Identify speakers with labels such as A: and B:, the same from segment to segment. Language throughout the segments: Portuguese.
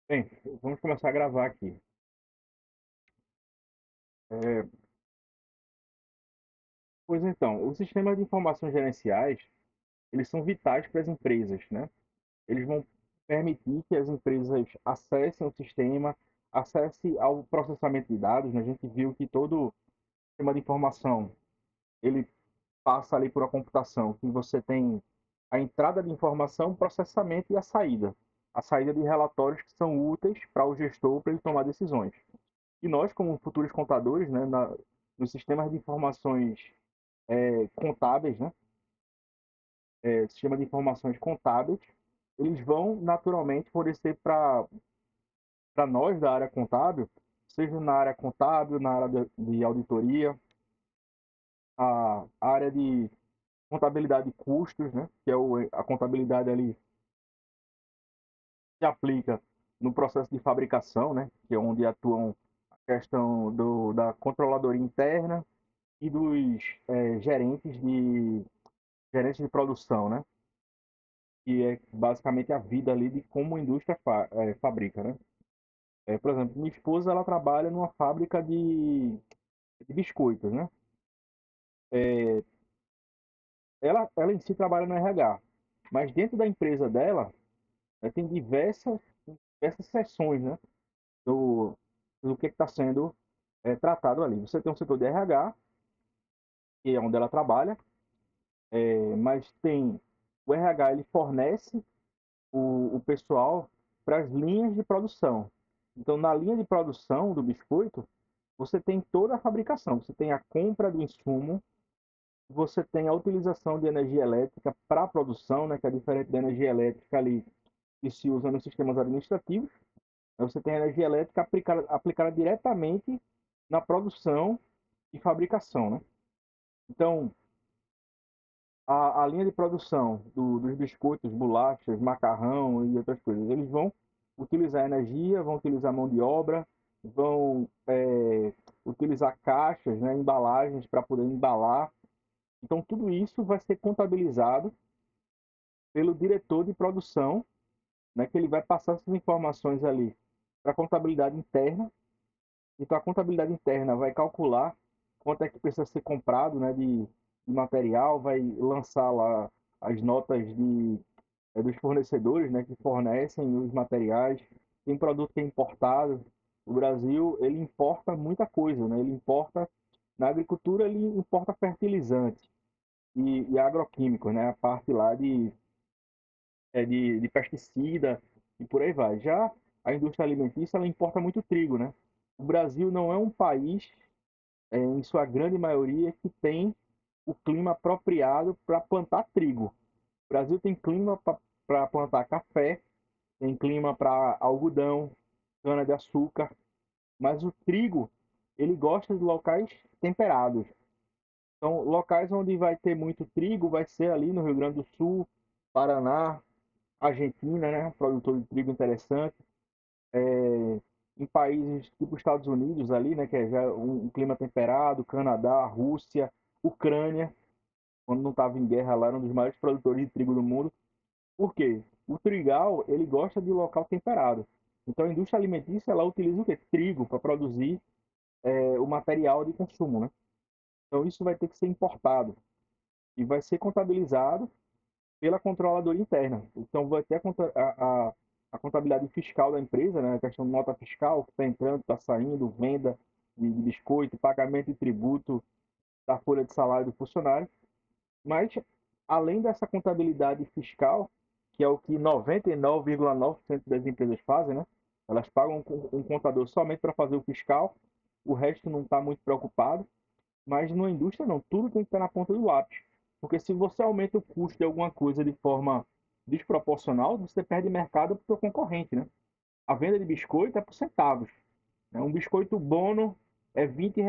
A: Bem, vamos começar a gravar aqui. É, Pois então, os sistemas de informações gerenciais, eles são vitais para as empresas, né? Eles vão permitir que as empresas acessem o sistema, acessem ao processamento de dados, né? A gente viu que todo sistema de informação, ele passa ali por uma computação, que você tem a entrada de informação, o processamento e a saída. A saída de relatórios que são úteis para o gestor para ele tomar decisões. E nós, como futuros contadores, né, nos sistemas de informações contábeis, né, sistema de informações contábeis, eles vão naturalmente fornecer para nós da área contábil, seja na área contábil, na área de auditoria, a área de contabilidade de custos, né, que é a contabilidade ali se aplica no processo de fabricação, né, que é onde atuam a questão da controladoria interna e dos gerentes de produção, né? Que é basicamente a vida ali de como a indústria fabrica, né? Por exemplo, minha esposa ela trabalha numa fábrica de biscoitos, né? Ela em si trabalha no RH, mas dentro da empresa dela tem diversas seções, né? Do, do que está sendo tratado ali. Você tem um setor de RH, que é onde ela trabalha, mas tem o RH ele fornece o pessoal para as linhas de produção. Então, na linha de produção do biscoito, você tem toda a fabricação, você tem a compra do insumo, você tem a utilização de energia elétrica para a produção, né, que é diferente da energia elétrica ali que se usa nos sistemas administrativos. Você tem a energia elétrica aplicada diretamente na produção e fabricação, né? Então, a linha de produção dos biscoitos, bolachas, macarrão e outras coisas, eles vão utilizar energia, vão utilizar mão de obra, vão utilizar caixas, né, embalagens para poder embalar. Então, tudo isso vai ser contabilizado pelo diretor de produção, né, que ele vai passar essas informações ali para a contabilidade interna. Então, a contabilidade interna vai calcular quanto é que precisa ser comprado, né, de material, vai lançar lá as notas dos fornecedores, né, que fornecem os materiais. Tem produto que é importado. O Brasil, ele importa muita coisa, né? Ele importa, na agricultura, ele importa fertilizante e agroquímicos, né? A parte lá de pesticida e por aí vai. Já a indústria alimentícia, ela importa muito trigo, né? O Brasil não é um país, em sua grande maioria, que tem o clima apropriado para plantar trigo. O Brasil tem clima para plantar café, tem clima para algodão, cana-de-açúcar, mas o trigo, ele gosta de locais temperados. Então, locais onde vai ter muito trigo vai ser ali no Rio Grande do Sul, Paraná, Argentina, né? Produtor de trigo interessante. Em países tipo Estados Unidos ali, né? Que é já um clima temperado, Canadá, Rússia, Ucrânia, quando não estava em guerra lá, era um dos maiores produtores de trigo do mundo. Por quê? O trigal, ele gosta de local temperado. Então a indústria alimentícia, ela utiliza o quê? Trigo para produzir o material de consumo, né? Então isso vai ter que ser importado e vai ser contabilizado pela controladora interna. Então vai ter a contabilidade fiscal da empresa, né? A questão de nota fiscal, que está entrando, está saindo, venda de biscoito, pagamento de tributo da folha de salário do funcionário. Mas, além dessa contabilidade fiscal, que é o que 99,9% das empresas fazem, né? Elas pagam um contador somente para fazer o fiscal, o resto não está muito preocupado. Mas na indústria não, tudo tem que estar na ponta do lápis. Porque se você aumenta o custo de alguma coisa de forma desproporcional, você perde mercado para o seu concorrente, né? A venda de biscoito é por centavos, né? Um biscoito Bono é R$ 20.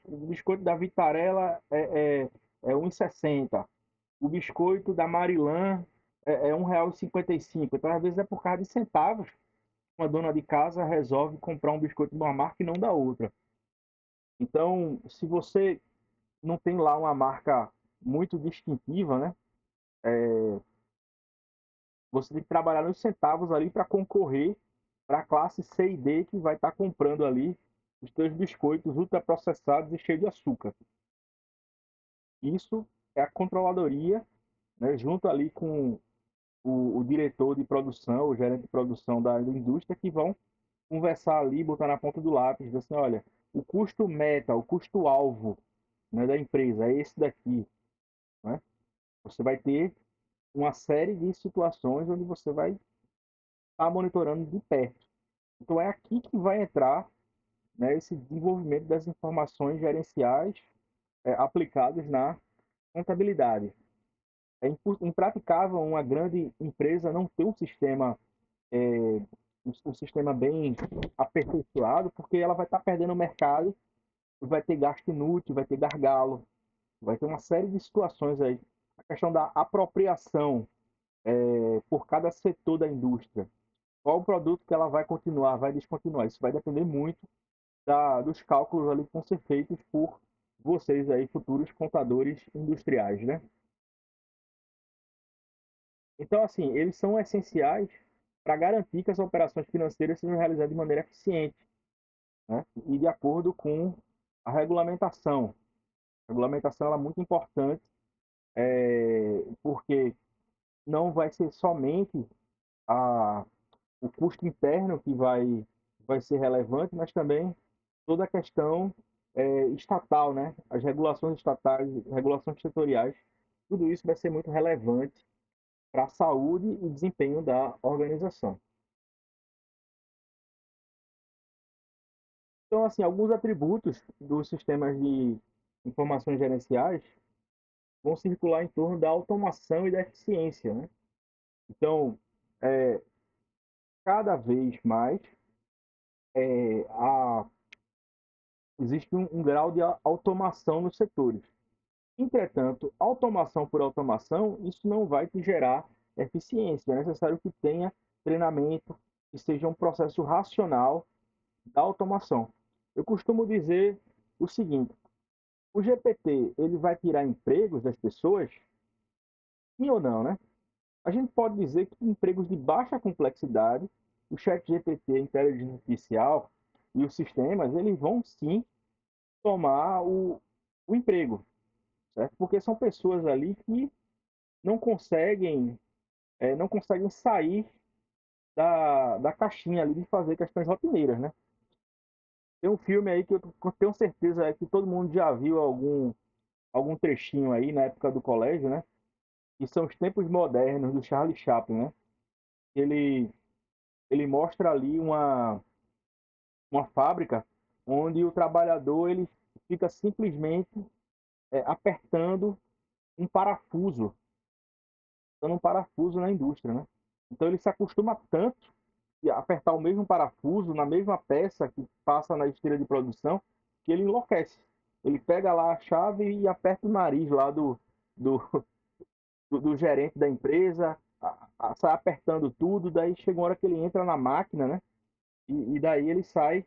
A: O biscoito da Vitarella é 1,60. O biscoito da Marilã é R$ 1,55. Então, às vezes, é por causa de centavos. Uma dona de casa resolve comprar um biscoito de uma marca e não da outra. Então, se você não tem lá uma marca muito distintiva, né? Você tem que trabalhar nos centavos ali para concorrer para a classe C e D que vai estar comprando ali os teus biscoitos ultraprocessados e cheios de açúcar. Isso é a controladoria, né, junto ali com o diretor de produção, o gerente de produção da indústria, que vão conversar ali, botar na ponta do lápis, dizer assim, olha, o custo meta, o custo alvo, né, da empresa é esse daqui, né? Você vai ter uma série de situações onde você vai estar monitorando de perto. Então é aqui que vai entrar, né, esse desenvolvimento das informações gerenciais aplicadas na contabilidade. É impraticável uma grande empresa não ter é, um sistema bem aperfeiçoado, porque ela vai estar perdendo o mercado, vai ter gasto inútil, vai ter gargalo, vai ter uma série de situações aí. A questão da apropriação por cada setor da indústria. Qual o produto que ela vai continuar, vai descontinuar? Isso vai depender muito dos cálculos ali que vão ser feitos por vocês aí, futuros contadores industriais, né? Então, assim, eles são essenciais para garantir que as operações financeiras sejam realizadas de maneira eficiente, né? E de acordo com a regulamentação. A regulamentação ela é muito importante, porque não vai ser somente a, o custo interno que vai ser relevante, mas também toda a questão estatal, né? As regulações estatais, regulações setoriais, tudo isso vai ser muito relevante para a saúde e desempenho da organização. Então, assim, alguns atributos dos sistemas de informações gerenciais vão circular em torno da automação e da eficiência, né? Então, é, cada vez mais é, a, existe um grau de automação nos setores. Entretanto, automação por automação, isso não vai te gerar eficiência. É necessário que tenha treinamento, que seja um processo racional da automação. Eu costumo dizer o seguinte: o GPT ele vai tirar empregos das pessoas? Sim ou não, né? A gente pode dizer que empregos de baixa complexidade, o chat GPT, a inteligência artificial e os sistemas, eles vão sim tomar o emprego, certo? Porque são pessoas ali que não conseguem, não conseguem sair da caixinha ali de fazer questões rotineiras, né? Tem um filme aí que eu tenho certeza que todo mundo já viu algum trechinho aí na época do colégio, né? Que são os tempos modernos do Charlie Chaplin, né? Ele, ele mostra ali uma fábrica onde o trabalhador ele fica simplesmente apertando um parafuso, dando um parafuso na indústria, né? Então ele se acostuma tanto a apertar o mesmo parafuso na mesma peça que passa na esteira de produção que ele enlouquece. Ele pega lá a chave e aperta o nariz lá do, do gerente da empresa, sai apertando tudo, daí chega uma hora que ele entra na máquina, né? E daí ele sai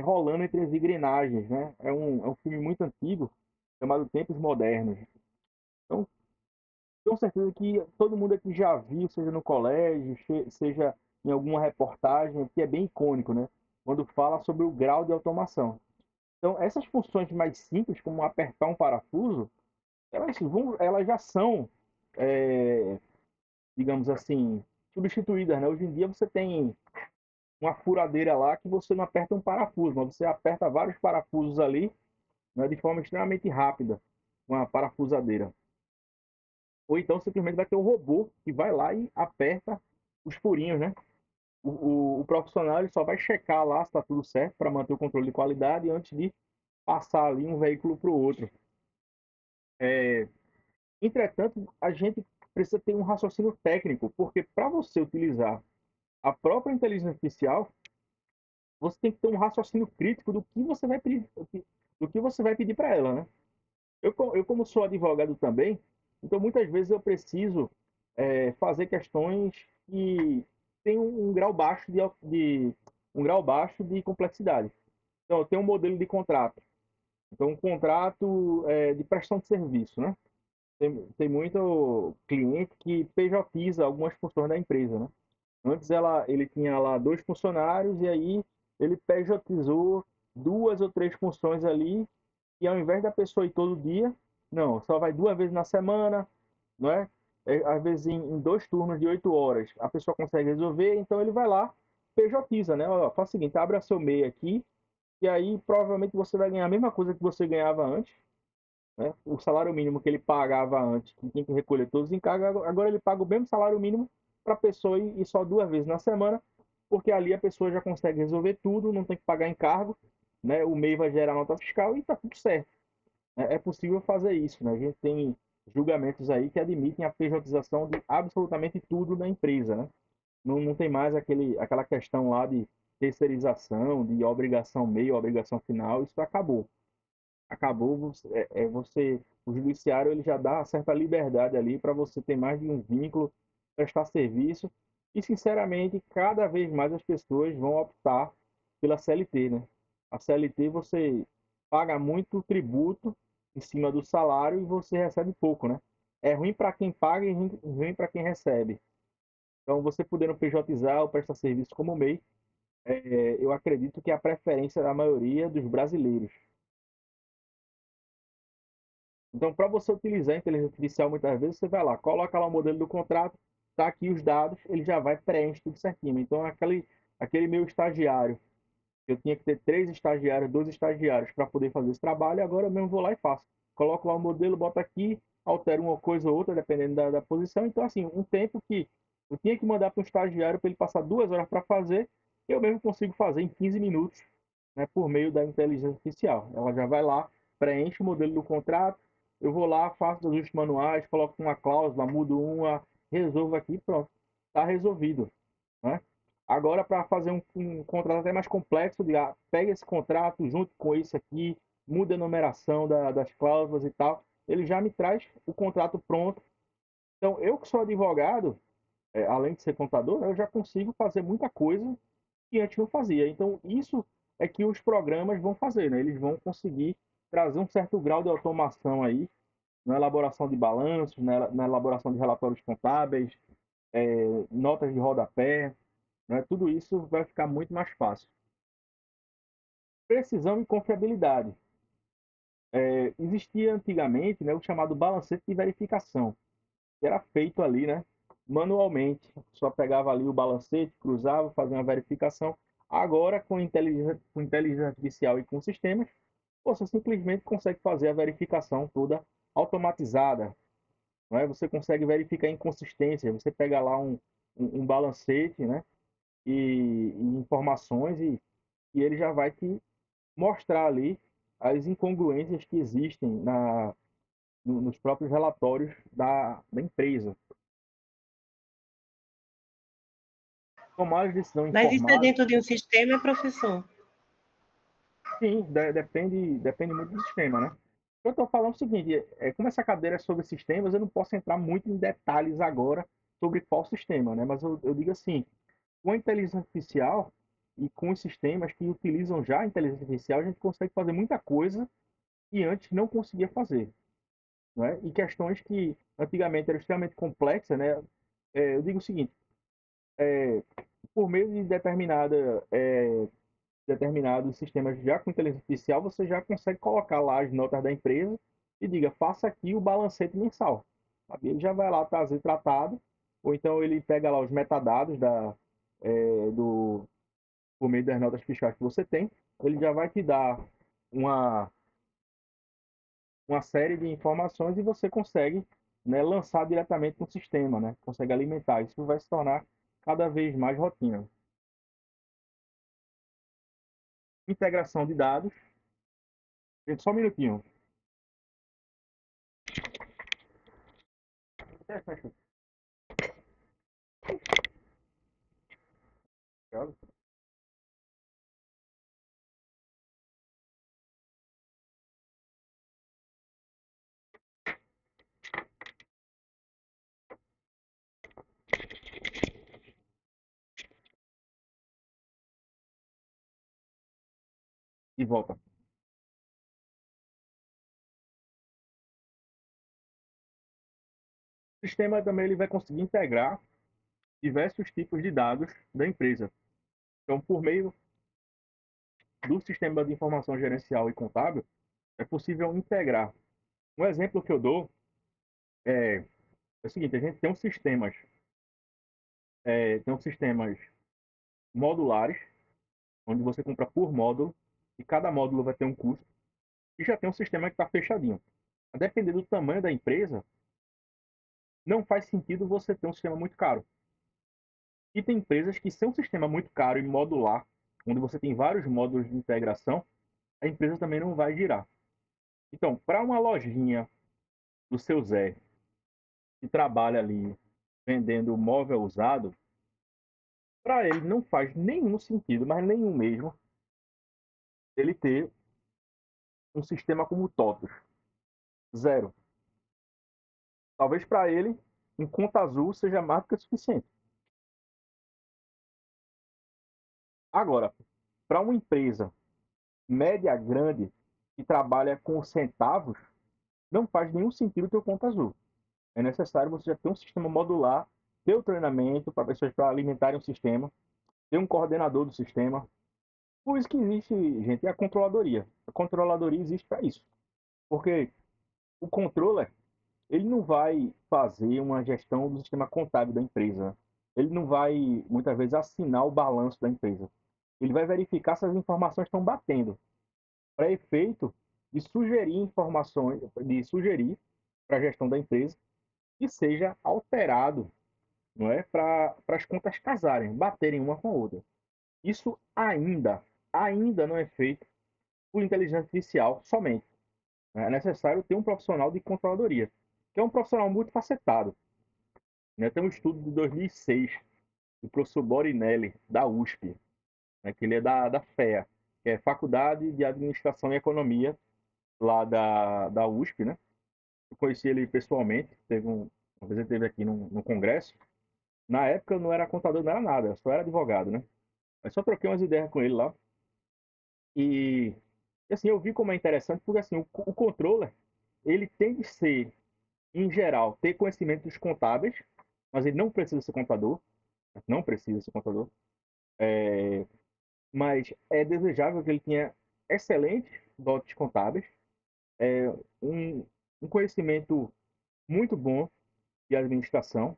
A: rolando entre as engrenagens, né? É um filme muito antigo, chamado Tempos Modernos. Então, tenho certeza que todo mundo aqui já viu, seja no colégio, seja em alguma reportagem, que é bem icônico, né? Quando fala sobre o grau de automação. Então, essas funções mais simples, como apertar um parafuso, elas já são, é, digamos assim, substituídas, né? Hoje em dia você tem uma furadeira lá que você não aperta um parafuso, mas você aperta vários parafusos ali, né, de forma extremamente rápida, uma parafusadeira. Ou então simplesmente vai ter um robô que vai lá e aperta os furinhos, né? O profissional ele só vai checar lá se está tudo certo para manter o controle de qualidade antes de passar ali um veículo para o outro. Entretanto, a gente precisa ter um raciocínio técnico, porque para você utilizar a própria inteligência artificial, você tem que ter um raciocínio crítico do que você vai pedir, do que você vai pedir para ela, né? Eu, como sou advogado também, então muitas vezes eu preciso fazer questões que têm um grau baixo um grau baixo de complexidade. Então, eu tenho um modelo de contrato. Então, um contrato de prestação de serviço, né? Tem muito cliente que PJiza algumas funções da empresa, né? Antes ele tinha lá dois funcionários e aí ele pejotizou duas ou três funções ali e ao invés da pessoa ir todo dia, não, só vai duas vezes na semana, não é? Às vezes em dois turnos de 8 horas a pessoa consegue resolver, então ele vai lá, pejotiza, né? Ó, faz o seguinte, abre seu MEI aqui e aí provavelmente você vai ganhar a mesma coisa que você ganhava antes, né? O salário mínimo que ele pagava antes, que tinha que recolher todos os encargos, agora ele paga o mesmo salário mínimo para a pessoa ir só duas vezes na semana, porque ali a pessoa já consegue resolver tudo, não tem que pagar encargo, né? O MEI vai gerar nota fiscal e está tudo certo. É possível fazer isso, né? A gente tem julgamentos aí que admitem a pejotização de absolutamente tudo na empresa, né? Não tem mais aquela questão lá de terceirização, de obrigação meio, obrigação final, isso acabou. Acabou, o judiciário ele já dá certa liberdade ali para você ter mais de um vínculo, prestar serviço, e sinceramente, cada vez mais as pessoas vão optar pela CLT, né? A CLT você paga muito tributo em cima do salário e você recebe pouco, né? É ruim para quem paga e ruim para quem recebe. Então, você podendo PJizar ou prestar serviço como MEI, eu acredito que é a preferência da maioria dos brasileiros. Então, para você utilizar a inteligência artificial, muitas vezes você vai lá, coloca lá o modelo do contrato, tá aqui os dados, ele já vai preenche tudo certinho. Então, aquele meu estagiário, eu tinha que ter três estagiários, dois estagiários para poder fazer esse trabalho, agora eu mesmo vou lá e faço. Coloco lá o modelo, boto aqui, altero uma coisa ou outra, dependendo da posição. Então, assim, um tempo que eu tinha que mandar para um estagiário para ele passar 2 horas para fazer, eu mesmo consigo fazer em 15 minutos, né, por meio da inteligência artificial. Ela já vai lá, preenche o modelo do contrato, eu vou lá, faço os ajustes manuais, coloco uma cláusula, mudo uma, resolvo aqui, pronto. Está resolvido, né? Agora, para fazer um contrato até mais complexo, pega esse contrato junto com isso aqui, muda a numeração das cláusulas e tal, ele já me traz o contrato pronto. Então, eu que sou advogado, além de ser contador, eu já consigo fazer muita coisa que antes não fazia. Então, isso é que os programas vão fazer, né? Eles vão conseguir trazer um certo grau de automação aí na elaboração de balanços, na elaboração de relatórios contábeis, notas de rodapé, né? Tudo isso vai ficar muito mais fácil. Precisão e confiabilidade. Existia antigamente, né, o chamado balancete de verificação, que era feito ali, né, manualmente. Só pegava ali o balancete, cruzava, fazia uma verificação. Agora, com inteligência artificial e com sistemas, você simplesmente consegue fazer a verificação toda automatizada. Não é? Você consegue verificar inconsistência. Você pega lá um balancete, né, e informações e ele já vai te mostrar ali as incongruências que existem nos próprios relatórios da empresa. Tomar as decisões
B: Mas isso é
A: informadas,
B: dentro de um sistema, professor?
A: sim, depende muito do sistema, né? Eu estou falando o seguinte, como essa cadeira é sobre sistemas, eu não posso entrar muito em detalhes agora sobre qual sistema, né? Mas eu digo assim, com a inteligência artificial e com os sistemas que utilizam já a inteligência artificial, a gente consegue fazer muita coisa que antes não conseguia fazer, né? E questões que antigamente eram extremamente complexas, né? Eu digo o seguinte, por meio de determinados sistemas já com inteligência artificial, você já consegue colocar lá as notas da empresa e diga, faça aqui o balancete mensal. Sabe? Ele já vai lá trazer tratado, ou então ele pega lá os metadados por meio das notas fiscais que você tem, ele já vai te dar uma, uma série de informações e você consegue, né, lançar diretamente no sistema, né? Consegue alimentar. Isso vai se tornar cada vez mais rotina. Integração de dados. Gente, só um minutinho. E volta. O sistema também ele vai conseguir integrar diversos tipos de dados da empresa. Então, por meio do sistema de informação gerencial e contábil, é possível integrar. Um exemplo que eu dou é, é o seguinte: a gente tem uns sistemas modulares, onde você compra por módulo, e cada módulo vai ter um custo, e já tem um sistema que está fechadinho. A depender do tamanho da empresa, não faz sentido você ter um sistema muito caro. E tem empresas que, sem um sistema muito caro e modular, onde você tem vários módulos de integração, a empresa também não vai girar. Então, para uma lojinha do seu Zé, que trabalha ali vendendo móvel usado, para ele não faz nenhum sentido, mas nenhum mesmo, ele ter um sistema como o TOTUS. Zero. Talvez para ele, um conta azul seja mais do que suficiente. Agora, para uma empresa média grande que trabalha com centavos, não faz nenhum sentido ter o conta azul. É necessário você já ter um sistema modular, ter o treinamento para pessoas para alimentarem o sistema, ter um coordenador do sistema. Por isso que existe, gente, a controladoria. A controladoria existe para isso. Porque o controller, ele não vai fazer uma gestão do sistema contábil da empresa. Ele não vai, muitas vezes, assinar o balanço da empresa. Ele vai verificar se as informações estão batendo, para efeito de sugerir informações, de sugerir para a gestão da empresa que seja alterado, não é, para as contas casarem, baterem uma com a outra. Isso ainda não é feito por inteligência artificial somente. É necessário ter um profissional de controladoria, que é um profissional multifacetado. Né? Tem um estudo de 2006 do professor Borinelli, da USP, né? Que ele é da FEA, que é Faculdade de Administração e Economia, lá da USP. Né? Eu conheci ele pessoalmente, uma vez ele esteve aqui no congresso. Na época eu não era contador, não era nada, eu só era advogado, né? Mas só troquei umas ideias com ele lá. E, assim, eu vi como é interessante, porque assim, o controller, ele tem de ser, em geral, ter conhecimentos contábeis, mas ele não precisa ser contador, não precisa ser contador, mas é desejável que ele tenha excelentes dotes contábeis, um, um conhecimento muito bom de administração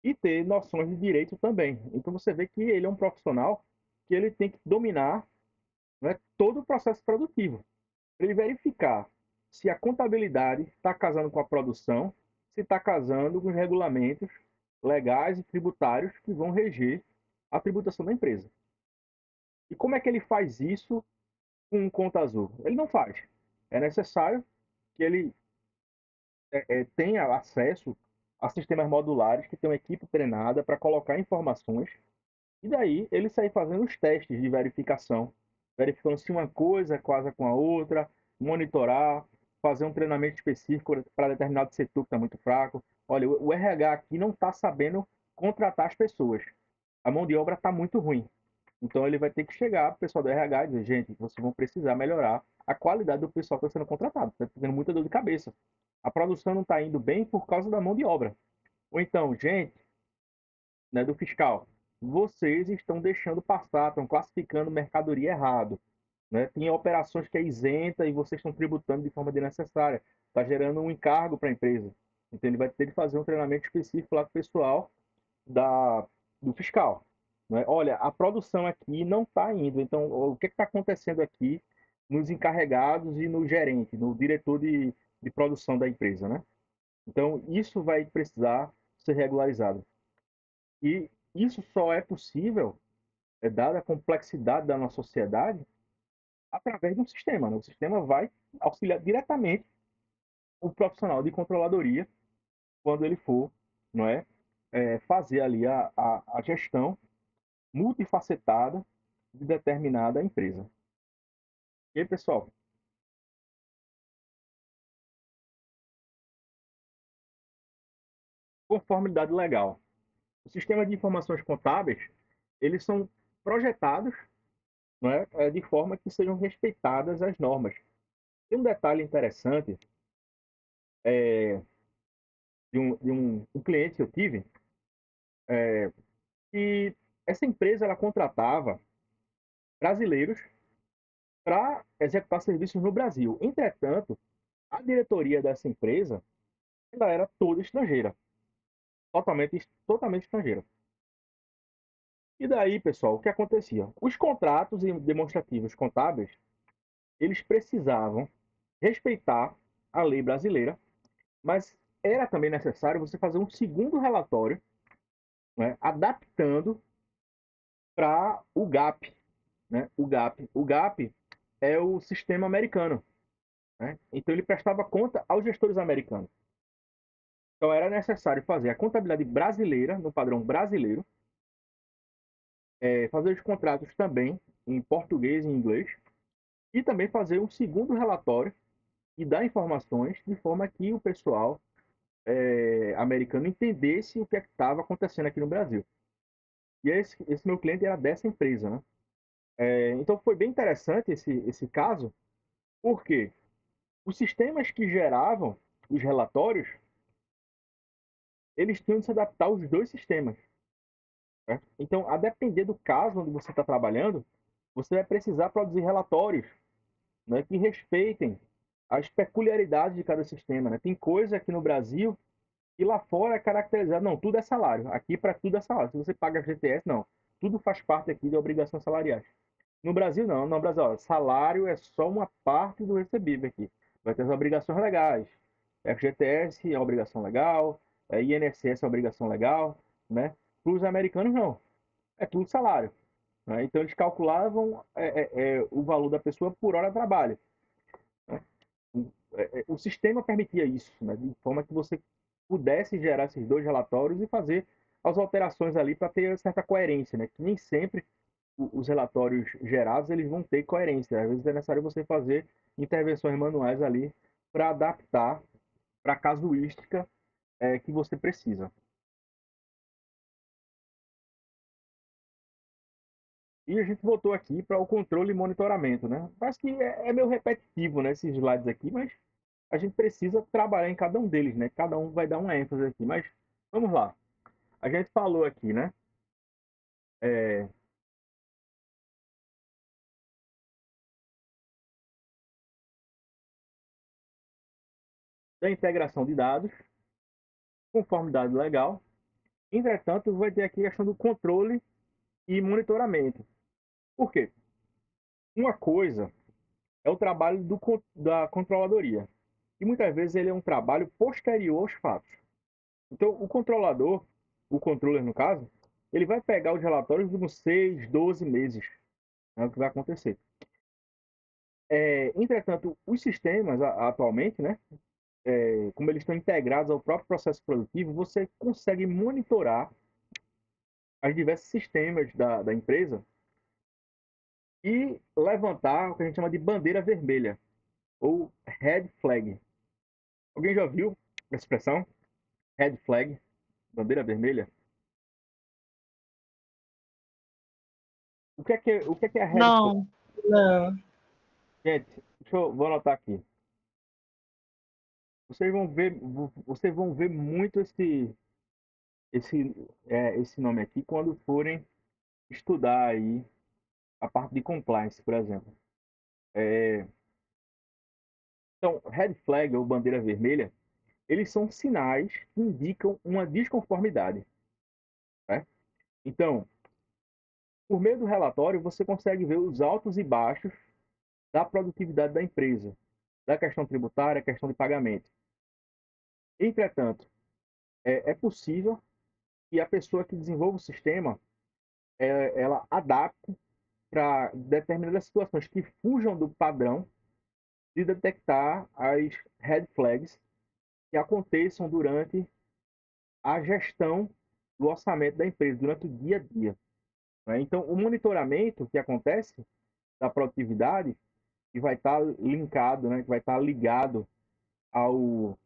A: e ter noções de direito também. Então você vê que ele é um profissional que ele tem que dominar, né, todo o processo produtivo, para ele verificar se a contabilidade está casando com a produção, se está casando com os regulamentos legais e tributários que vão reger a tributação da empresa. E como é que ele faz isso com um conta azul? Ele não faz. É necessário que ele tenha acesso a sistemas modulares que tenham equipe treinada para colocar informações e daí ele sair fazendo os testes de verificação, verificando se uma coisa casa com a outra, monitorar, fazer um treinamento específico para determinado setor que está muito fraco. Olha, o RH aqui não está sabendo contratar as pessoas. A mão de obra está muito ruim. Então ele vai ter que chegar para o pessoal do RH e dizer, gente, vocês vão precisar melhorar a qualidade do pessoal que está sendo contratado. Está tendo muita dor de cabeça. A produção não está indo bem por causa da mão de obra. Ou então, gente, né, do fiscal, vocês estão deixando passar, estão classificando mercadoria errado. Né? Tem operações que é isenta e vocês estão tributando de forma desnecessária. Está gerando um encargo para a empresa. Então ele vai ter que fazer um treinamento específico lá com o pessoal do fiscal. Né? Olha, a produção aqui não está indo. Então, o que está acontecendo aqui nos encarregados e no gerente, no diretor de produção da empresa? Né? Então, isso vai precisar ser regularizado. E isso só é possível, dada a complexidade da nossa sociedade, através de um sistema. Né? O sistema vai auxiliar diretamente o profissional de controladoria quando ele for, não é, fazer ali a gestão multifacetada de determinada empresa. E aí, pessoal, conformidade legal. O sistema de informações contábeis, eles são projetados, não é, de forma que sejam respeitadas as normas. Tem um detalhe interessante de um cliente que eu tive, E essa empresa ela contratava brasileiros para executar serviços no Brasil. Entretanto, a diretoria dessa empresa ela era toda estrangeira, totalmente estrangeira. E daí, pessoal, o que acontecia? Os contratos e demonstrativos contábeis, eles precisavam respeitar a lei brasileira, mas era também necessário você fazer um segundo relatório, né, adaptando para o GAP, né? O GAP é o sistema americano, né? Então ele prestava conta aos gestores americanos. Então era necessário fazer a contabilidade brasileira, no padrão brasileiro, fazer os contratos também em português e em inglês, e também fazer um segundo relatório e dar informações de forma que o pessoal americano entendesse o que estava acontecendo aqui no Brasil. E esse meu cliente era dessa empresa, né? Então foi bem interessante esse caso, porque os sistemas que geravam os relatórios, eles tinham de se adaptar aos dois sistemas. Né? Então, a depender do caso onde você está trabalhando, você vai precisar produzir relatórios, né, que respeitem as peculiaridades de cada sistema. Né? Tem coisa aqui no Brasil que lá fora é caracterizado, não, tudo é salário. Aqui para tudo é salário. Se você paga FGTS, não. Tudo faz parte aqui de obrigações salariais. No Brasil, não. No Brasil, ó, salário é só uma parte do recebível aqui. Vai ter as obrigações legais. FGTS é uma obrigação legal, INSS é uma obrigação legal, né? Para os americanos, não. É tudo salário. Né? Então, eles calculavam o valor da pessoa por hora de trabalho. Né? O sistema permitia isso, né? De forma que você pudesse gerar esses dois relatórios e fazer as alterações ali para ter certa coerência, né? Que nem sempre os relatórios gerados eles vão ter coerência. Às vezes é necessário você fazer intervenções manuais ali para adaptar para a casuística que você precisa. E a gente voltou aqui para o controle e monitoramento, né? Parece que é meio repetitivo, né, esses slides aqui, mas a gente precisa trabalhar em cada um deles, né? Cada um vai dar uma ênfase aqui, mas vamos lá. A gente falou aqui, né? É, da integração de dados, conformidade legal. Entretanto, vai ter aqui a questão do controle e monitoramento. Por quê? Uma coisa é o trabalho da controladoria, e muitas vezes ele é um trabalho posterior aos fatos. Então, o controller no caso, ele vai pegar os relatórios de uns 6, 12 meses, é o que vai acontecer. Entretanto, os sistemas atualmente, né, como eles estão integrados ao próprio processo produtivo, você consegue monitorar os diversos sistemas da empresa e levantar o que a gente chama de bandeira vermelha, ou red flag. Alguém já viu essa expressão? Red flag, bandeira vermelha? O que é a red flag?
B: Não, não.
A: Gente, vou anotar aqui. Vocês vão ver muito esse nome aqui quando forem estudar aí a parte de compliance, por exemplo. Então, red flag ou bandeira vermelha, eles são sinais que indicam uma desconformidade. Né? Então, por meio do relatório, você consegue ver os altos e baixos da produtividade da empresa, da questão tributária, questão de pagamento. Entretanto, é possível que a pessoa que desenvolva o sistema ela adapte para determinadas situações que fujam do padrão de detectar as red flags que aconteçam durante a gestão do orçamento da empresa, durante o dia a dia. Né? Então, o monitoramento que acontece da produtividade, que vai estar linkado, né, que vai estar ligado ao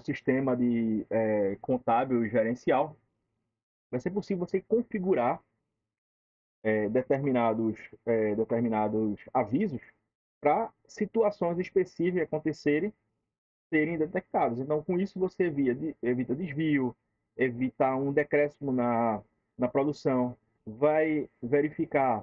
A: sistema de contábil e gerencial, vai ser possível você configurar determinados avisos para situações específicas acontecerem, serem detectadas. Então, com isso, você evita desvio, evitar um decréscimo na produção, vai verificar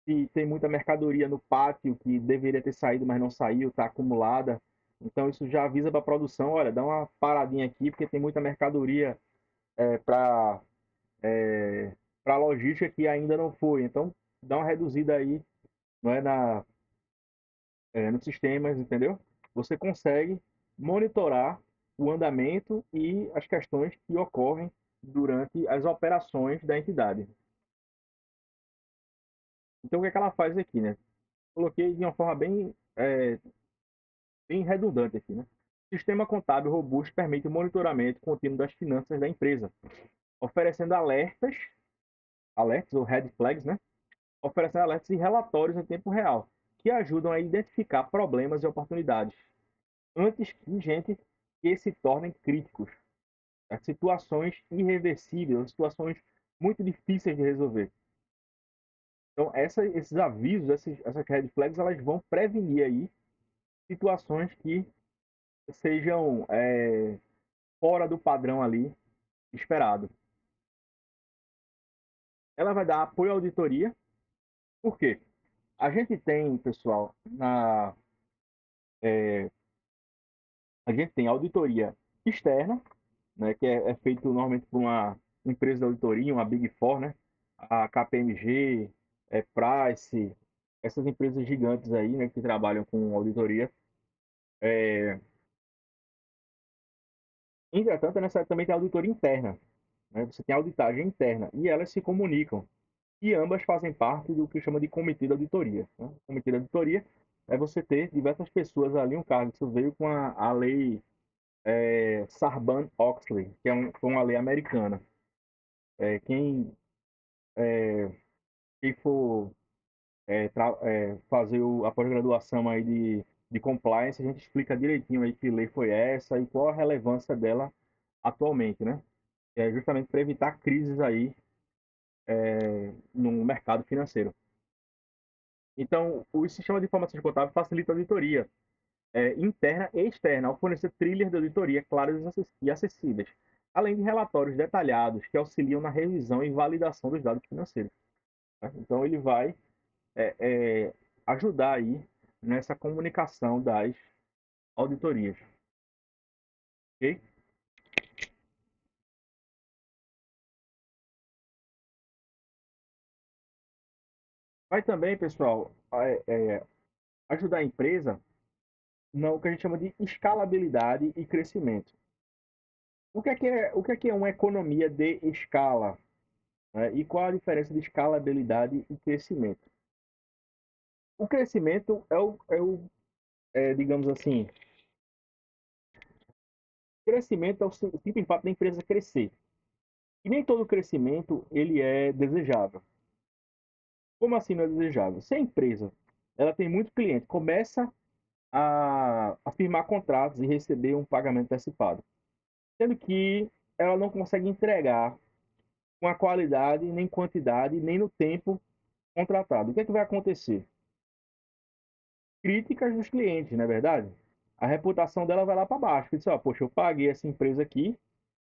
A: se tem muita mercadoria no pátio que deveria ter saído, mas não saiu, está acumulada. Então isso já avisa para a produção, olha, dá uma paradinha aqui, porque tem muita mercadoria para para logística que ainda não foi. Então dá uma reduzida aí, não é nos sistemas, entendeu? Você consegue monitorar o andamento e as questões que ocorrem durante as operações da entidade. Então, o que é que ela faz aqui, né? Coloquei de uma forma bem redundante aqui, né? Sistema contábil robusto permite o monitoramento contínuo das finanças da empresa, oferecendo alertas ou red flags, né? Oferecendo alertas e relatórios em tempo real, que ajudam a identificar problemas e oportunidades, antes que se tornem críticos. As situações irreversíveis, situações muito difíceis de resolver. Então, esses avisos, essas red flags, elas vão prevenir aí situações que sejam fora do padrão ali esperado. Ela vai dar apoio à auditoria. Por quê? A gente tem, pessoal, a gente tem auditoria externa, né, que é feito normalmente por uma empresa de auditoria, uma Big Four, né? A KPMG, Price, essas empresas gigantes aí, né, que trabalham com auditoria. Entretanto, nessa também tem a auditoria interna, né? Você tem a auditagem interna e elas se comunicam. E ambas fazem parte do que chama de comitê de auditoria, né? O comitê de auditoria é você ter diversas pessoas ali, um cargo. Isso veio com a lei Sarbanes-Oxley, que foi uma lei americana. Quem, quem for fazer a pós-graduação aí de compliance, a gente explica direitinho aí que lei foi essa e qual a relevância dela atualmente, né? É justamente para evitar crises aí no mercado financeiro. Então, o sistema de informações contábeis facilita a auditoria interna e externa, ao fornecer trilhas de auditoria claras e acessíveis, além de relatórios detalhados que auxiliam na revisão e validação dos dados financeiros. Né? Então, ele vai é, é, ajudar aí nessa comunicação das auditorias. Ok? Vai também, pessoal, ajudar a empresa no que a gente chama de escalabilidade e crescimento. O que é uma economia de escala? Né? E qual a diferença de escalabilidade e crescimento? O crescimento digamos assim, crescimento é o simples fato da empresa crescer. E nem todo crescimento ele é desejável. Como assim não é desejável? Se a empresa ela tem muito cliente, começa a firmar contratos e receber um pagamento antecipado, sendo que ela não consegue entregar com a qualidade, nem quantidade, nem no tempo contratado. O que é que vai acontecer? Críticas dos clientes, não é verdade? A reputação dela vai lá para baixo. Diz, ó, poxa, eu paguei essa empresa aqui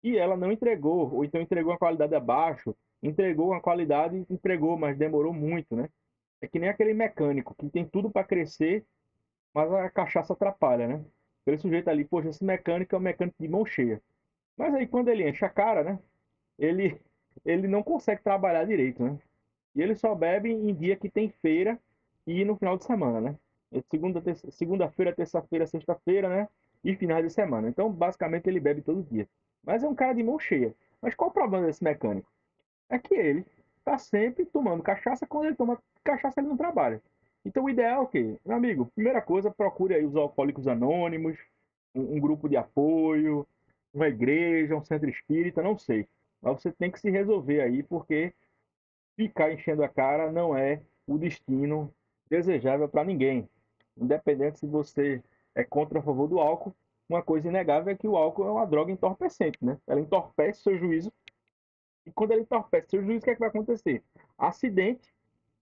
A: e ela não entregou, ou então entregou uma qualidade abaixo, entregou uma qualidade, entregou, mas demorou muito, né? É que nem aquele mecânico que tem tudo para crescer, mas a cachaça atrapalha, né? Aquele sujeito ali, poxa, esse mecânico é um mecânico de mão cheia. Mas aí quando ele enche a cara, né? Ele, ele não consegue trabalhar direito, né? E ele só bebe em dia que tem feira e no final de semana, né? Segunda-feira, terça-feira, sexta-feira, né? E finais de semana. Então, basicamente, ele bebe todo dia. Mas é um cara de mão cheia. Mas qual o problema desse mecânico? É que ele tá sempre tomando cachaça. Quando ele toma cachaça, ele não trabalha. Então, o ideal é o quê? Meu amigo, primeira coisa, procure aí os alcoólicos anônimos, um grupo de apoio, uma igreja, um centro espírita, não sei. Mas você tem que se resolver aí, porque ficar enchendo a cara não é o destino desejável para ninguém. Independente se você é contra ou a favor do álcool, uma coisa inegável é que o álcool é uma droga entorpecente, né? Ela entorpece seu juízo, e quando ela entorpece seu juízo, o que é que vai acontecer? Acidente,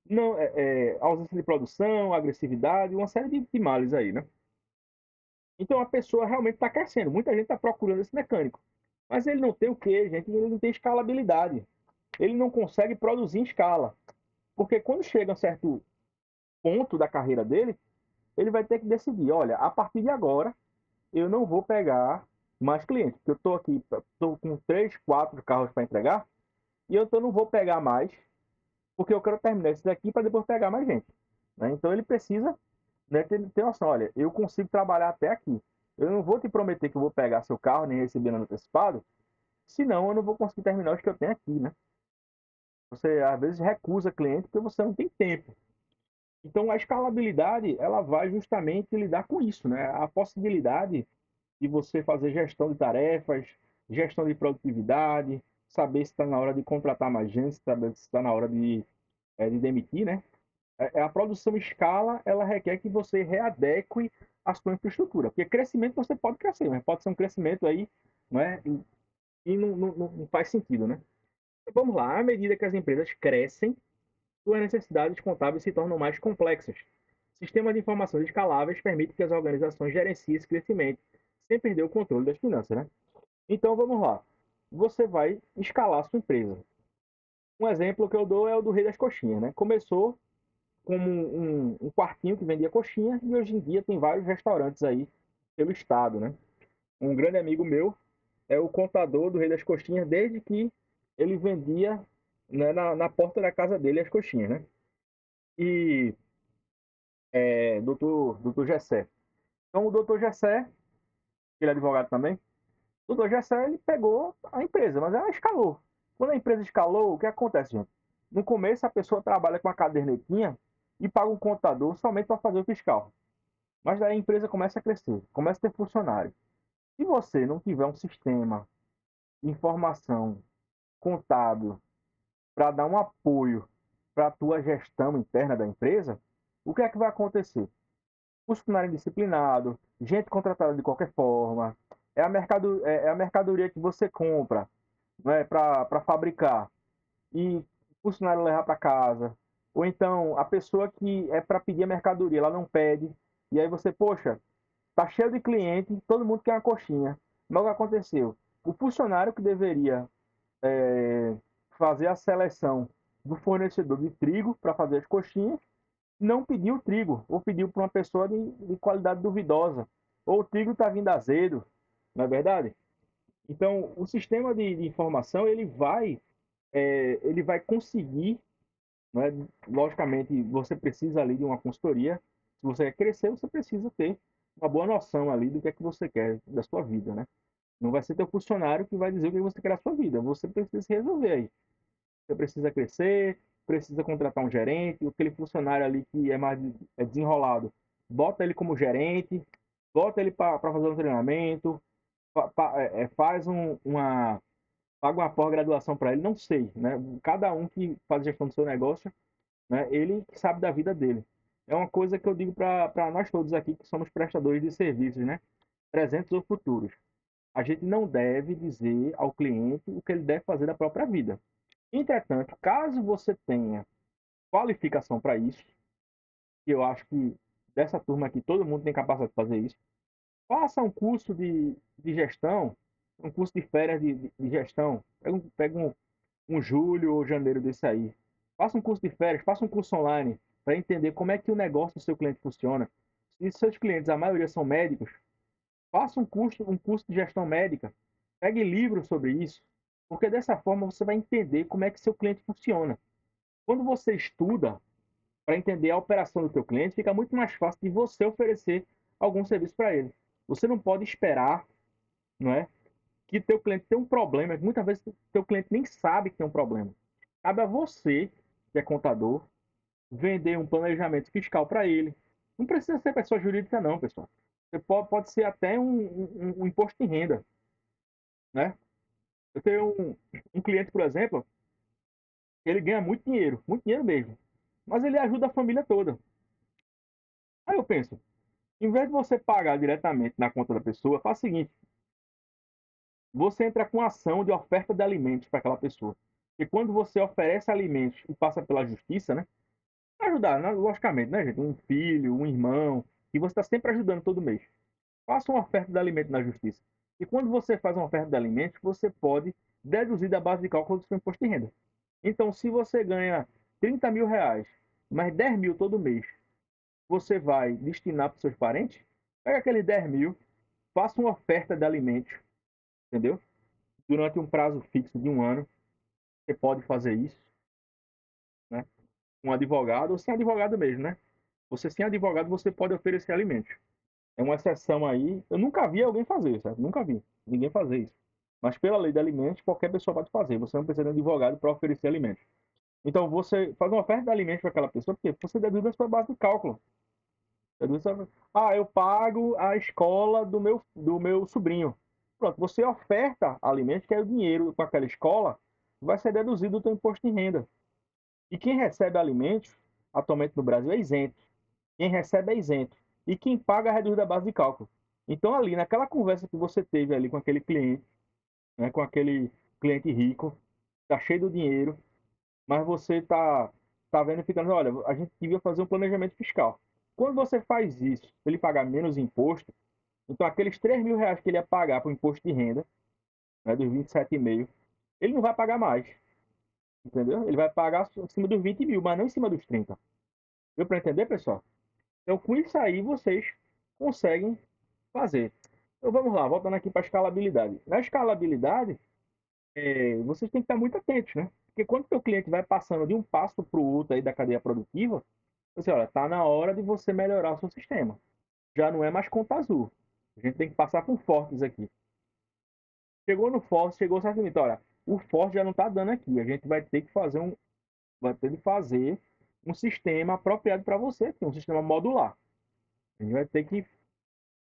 A: não, ausência de produção, agressividade, uma série de males aí, né? Então a pessoa realmente está crescendo. Muita gente está procurando esse mecânico. Mas ele não tem o quê, gente? Ele não tem escalabilidade. Ele não consegue produzir em escala. Porque quando chega a um certo ponto da carreira dele, ele vai ter que decidir, olha, a partir de agora, eu não vou pegar mais clientes. Porque eu estou aqui, estou com 3, 4 carros para entregar, e eu não vou pegar mais, porque eu quero terminar esse daqui para depois pegar mais gente. Né? Então ele precisa, né, ter noção, olha, eu consigo trabalhar até aqui. Eu não vou te prometer que eu vou pegar seu carro, nem receber no antecipado, senão eu não vou conseguir terminar os que eu tenho aqui, né? Você às vezes recusa cliente porque você não tem tempo. Então a escalabilidade, ela vai justamente lidar com isso, né? A possibilidade de você fazer gestão de tarefas, gestão de produtividade, saber se está na hora de contratar mais gente, saber se está na hora de demitir, né? A produção em escala, ela requer que você readeque a sua infraestrutura, porque crescimento você pode crescer, mas pode ser um crescimento aí, não é? E não faz sentido, né? Então, vamos lá, à medida que as empresas crescem, suas necessidades contábeis se tornam mais complexas. Sistemas de informações escaláveis permitem que as organizações gerenciem esse crescimento, sem perder o controle das finanças, né? Então, vamos lá. Você vai escalar a sua empresa. Um exemplo que eu dou é o do Rei das Coxinhas, né? Começou como um quartinho que vendia coxinha e hoje em dia tem vários restaurantes aí pelo estado, né? Um grande amigo meu é o contador do Rei das Coxinhas desde que ele vendia, né, na porta da casa dele as coxinhas, né? E doutor Gessé. Então o doutor Gessé, ele é advogado também, o doutor Gessé ele pegou a empresa, mas ela escalou. Quando a empresa escalou, o que acontece, gente? No começo a pessoa trabalha com a cadernetinha e paga um contador somente para fazer o fiscal. Mas daí a empresa começa a crescer, começa a ter funcionário. Se você não tiver um sistema de informação contábil para dar um apoio para a tua gestão interna da empresa, o que é que vai acontecer? Funcionário indisciplinado, gente contratada de qualquer forma, é a mercadoria que você compra, né, para fabricar e o funcionário levar para casa. Ou então a pessoa que é para pedir a mercadoria, ela não pede, e aí você, poxa, tá cheio de cliente, todo mundo quer uma coxinha. Mas o que aconteceu? O funcionário que deveria fazer a seleção do fornecedor de trigo para fazer as coxinhas não pediu trigo, ou pediu para uma pessoa de qualidade duvidosa. Ou o trigo está vindo azedo, não é verdade? Então, o sistema de informação ele vai conseguir, não é? Logicamente, você precisa ali de uma consultoria. Se você quer crescer, você precisa ter uma boa noção ali do que é que você quer da sua vida, né? Não vai ser teu funcionário que vai dizer o que você quer da sua vida. Você precisa se resolver aí. Você precisa crescer, precisa contratar um gerente, aquele funcionário ali que é mais desenrolado, bota ele como gerente, bota ele para fazer um treinamento, faz paga uma pós-graduação para ele, não sei, né? Cada um que faz gestão do seu negócio, né? Ele que sabe da vida dele. É uma coisa que eu digo para nós todos aqui que somos prestadores de serviços, né? Presentes ou futuros. A gente não deve dizer ao cliente o que ele deve fazer da própria vida. Entretanto, caso você tenha qualificação para isso, que eu acho que dessa turma aqui todo mundo tem capacidade de fazer isso, faça um curso de gestão, um curso de férias de gestão, pega um julho ou janeiro desse aí, faça um curso de férias, faça um curso online para entender como é que o negócio do seu cliente funciona. Se seus clientes, a maioria são médicos, faça um curso de gestão médica, pegue livros sobre isso, porque dessa forma você vai entender como é que seu cliente funciona. Quando você estuda para entender a operação do teu cliente, fica muito mais fácil de você oferecer algum serviço para ele. Você não pode esperar, não é, que teu cliente tenha um problema, muitas vezes teu cliente nem sabe que tem um problema. Cabe a você, que é contador, vender um planejamento fiscal para ele. Não precisa ser pessoa jurídica não, pessoal. Você pode ser até um imposto de renda, né? Eu tenho um cliente, por exemplo, ele ganha muito dinheiro mesmo, mas ele ajuda a família toda. Aí eu penso, em vez de você pagar diretamente na conta da pessoa, faz o seguinte: você entra com ação de oferta de alimentos para aquela pessoa. E quando você oferece alimentos e passa pela justiça, né? Ajudar, né, logicamente, né, gente? Um filho, um irmão, e você está sempre ajudando todo mês. Faça uma oferta de alimento na justiça. E quando você faz uma oferta de alimentos, você pode deduzir da base de cálculo do seu imposto de renda. Então, se você ganha 30 mil reais, mais 10 mil todo mês, você vai destinar para os seus parentes, pega aqueles 10 mil, faça uma oferta de alimentos, entendeu? Durante um prazo fixo de um ano, você pode fazer isso, né? Um advogado, ou sem advogado mesmo, né? Você sem advogado, você pode oferecer alimentos. É uma exceção aí. Eu nunca vi alguém fazer, certo? Nunca vi ninguém fazer isso. Mas pela lei de alimentos, qualquer pessoa pode fazer. Você não precisa de um advogado para oferecer alimentos. Então você faz uma oferta de alimentos para aquela pessoa, porque você deduz da sua base de cálculo. Ah, eu pago a escola do meu sobrinho. Pronto, você oferta alimentos, que é o dinheiro com aquela escola, vai ser deduzido do teu imposto de renda. E quem recebe alimentos, atualmente no Brasil, é isento. Quem recebe é isento. E quem paga reduz da base de cálculo. Então, ali, naquela conversa que você teve ali com aquele cliente, né, com aquele cliente rico, tá cheio do dinheiro, mas você tá vendo e ficando, olha, a gente devia fazer um planejamento fiscal. Quando você faz isso, ele pagar menos imposto, então aqueles 3 mil reais que ele ia pagar para o imposto de renda, né, dos 27,5, ele não vai pagar mais, entendeu? Ele vai pagar em cima dos 20 mil, mas não em cima dos 30. Deu para entender, pessoal? Então, com isso aí, vocês conseguem fazer. Então, vamos lá, voltando aqui para a escalabilidade. Na escalabilidade, vocês têm que estar muito atentos, né? Porque quando o teu cliente vai passando de um passo para o outro aí da cadeia produtiva, você olha, tá na hora de você melhorar o seu sistema. Já não é mais conta azul. A gente tem que passar com fortes aqui. Chegou no forte, chegou certo limite. Olha, o forte já não está dando aqui. A gente vai ter que fazer um sistema apropriado para você, um sistema modular. A gente vai ter que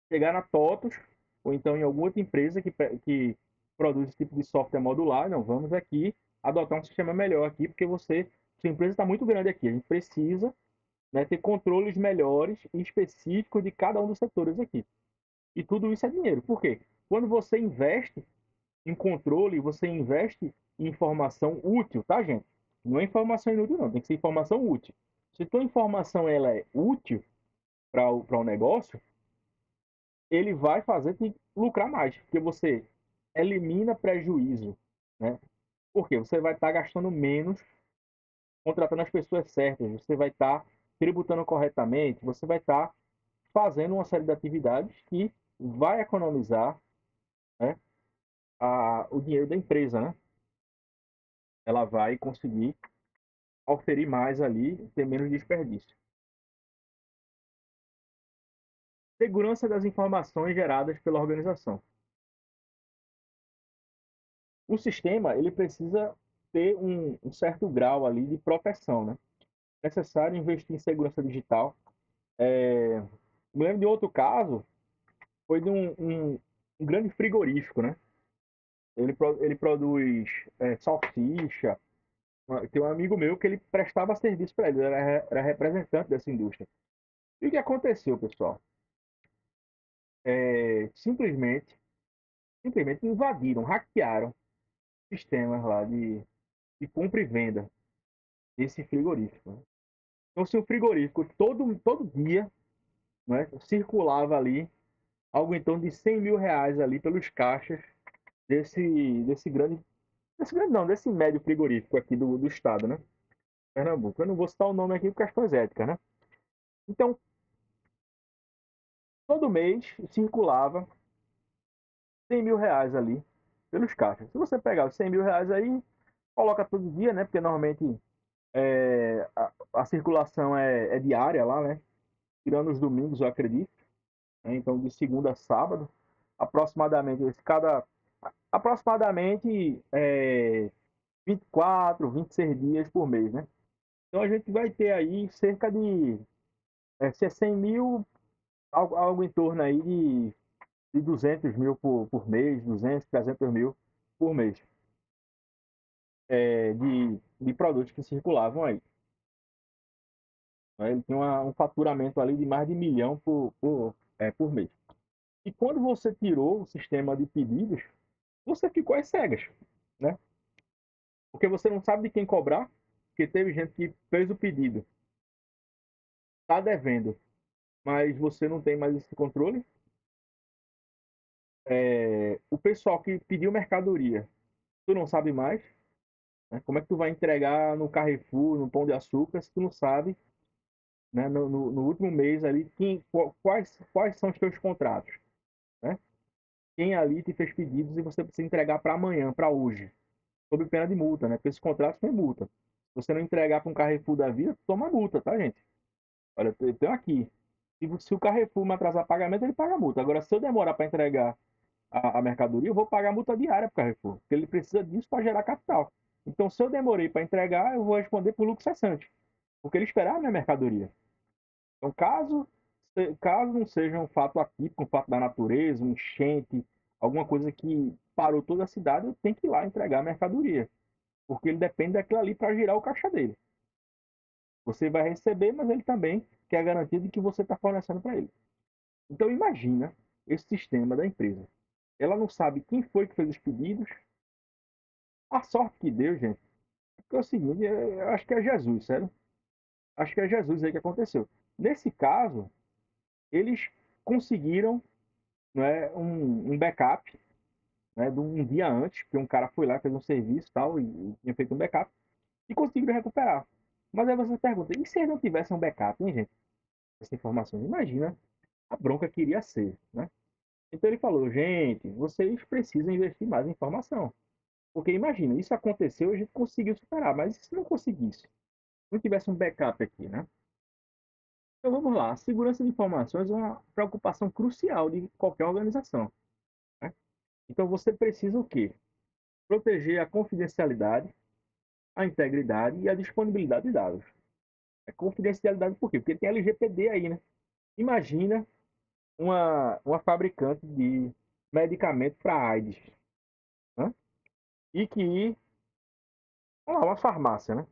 A: chegar na TOTUS ou então em alguma outra empresa que produz esse tipo de software modular. Não, vamos aqui adotar um sistema melhor aqui, porque sua empresa está muito grande aqui. A gente precisa, né, ter controles melhores e específicos de cada um dos setores aqui. E tudo isso é dinheiro. Por quê? Quando você investe em controle, você investe em informação útil, tá, gente? Não é informação inútil, não. Tem que ser informação útil. Se a tua informação ela é útil para o negócio, ele vai fazer te lucrar mais, porque você elimina prejuízo, né? Porque você vai estar gastando menos contratando as pessoas certas, você vai estar tributando corretamente, você vai estar fazendo uma série de atividades que vai economizar, né, o dinheiro da empresa, né? Ela vai conseguir oferir mais ali, ter menos desperdício. Segurança das informações geradas pela organização. O sistema ele precisa ter um certo grau ali de proteção, né? É necessário investir em segurança digital. Me lembro de outro caso, foi de um grande frigorífico, né? Ele produz salsicha. Tem um amigo meu que ele prestava serviço para ele, era representante dessa indústria. E o que aconteceu, pessoal? Simplesmente, simplesmente invadiram, hackearam sistemas lá de compra e venda desse frigorífico, né? Então, se o frigorífico todo dia, né, circulava ali algo em torno de 100 mil reais ali pelos caixas desse grande não, desse médio frigorífico aqui do estado, né? Pernambuco. Eu não vou citar o nome aqui por questões éticas, né? Então, todo mês circulava 100 mil reais ali pelos caixas. Se você pegar os 100 mil reais aí, coloca todo dia, né? Porque normalmente a circulação é diária lá, né? Tirando os domingos, eu acredito. Né? Então, de segunda a sábado, aproximadamente, aproximadamente 24, 26 dias por mês, né? Então, a gente vai ter aí cerca de 100 mil, algo em torno aí de 200 mil por mês, 200, 300 mil por mês de produtos que circulavam aí. Né? Ele tem um faturamento ali de mais de 1 milhão por mês. E quando você tirou o sistema de pedidos, você ficou às cegas, né? Porque você não sabe de quem cobrar, porque teve gente que fez o pedido, está devendo, mas você não tem mais esse controle. O pessoal que pediu mercadoria, tu não sabe mais, né? Como é que tu vai entregar no Carrefour, no Pão de Açúcar, se tu não sabe, né, no último mês ali, quais são os teus contratos, né? Quem ali te fez pedidos e você precisa entregar para amanhã, para hoje, sob pena de multa, né? Porque esses contratos têm multa. Se você não entregar para um Carrefour da vida, toma multa, tá, gente? Olha, eu tenho aqui. Se o Carrefour me atrasar pagamento, ele paga multa. Agora, se eu demorar para entregar a mercadoria, eu vou pagar multa diária para o Carrefour, porque ele precisa disso para gerar capital. Então, se eu demorei para entregar, eu vou responder por lucro cessante, porque ele esperar a minha mercadoria. Então, caso não seja um fato atípico, um fato da natureza, um enchente, alguma coisa que parou toda a cidade, eu tenho que ir lá entregar a mercadoria, porque ele depende daquilo ali para girar o caixa dele. Você vai receber, mas ele também quer a garantia de que você está fornecendo para ele. Então, imagina esse sistema da empresa. Ela não sabe quem foi que fez os pedidos. A sorte que deu, gente, é o seguinte, eu acho que é Jesus, sério. Acho que é Jesus aí que aconteceu. Nesse caso, eles conseguiram, né, um backup, né, de um dia antes, que um cara foi lá, fez um serviço e tal, e tinha feito um backup, e conseguiram recuperar. Mas aí você pergunta, e se eles não tivessem um backup, hein, gente? Essa informação, imagina a bronca que iria ser, né? Então ele falou, gente, vocês precisam investir mais em informação. Porque imagina, isso aconteceu, a gente conseguiu superar, mas e se não conseguisse? Não tivesse um backup aqui, né? Então vamos lá, a segurança de informações é uma preocupação crucial de qualquer organização, né? Então você precisa o quê? Proteger a confidencialidade, a integridade e a disponibilidade de dados. É confidencialidade por quê? Porque tem LGPD aí, né? Imagina uma fabricante de medicamento para AIDS, né? E que, uma farmácia, né?